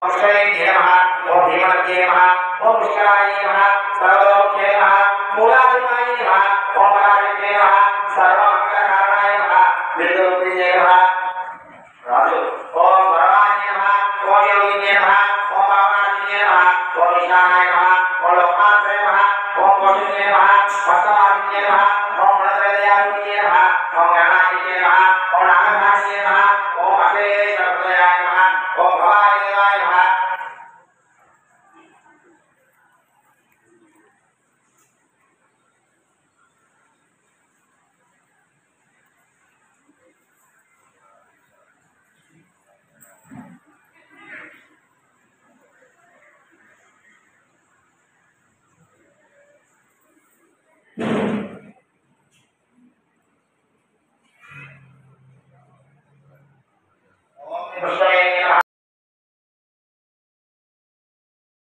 पुष्करिण्ये नमः ओम भीमनद्ये नमः ओम पुष्कराय नमः सर्वलोक्ये नमः मूलाधिपाय नमः ओम पराशक्ते नमः सर्वमंगलकारणाय नमः विद्युत्प्रिये नमः राजु ओम वरदाय नमः ओम योगिन्ये नमः ओम पावनाय नमः ओम ईशानाय नमः ओम लोकनाथाय नमः ओम कोशिन्ये नमः भक्तवादिन्ये नमः ओम गणत्रयदयालुन्ये नमः ओम गणाय नमः ओम नागनाथाय नमः ओम अक्षय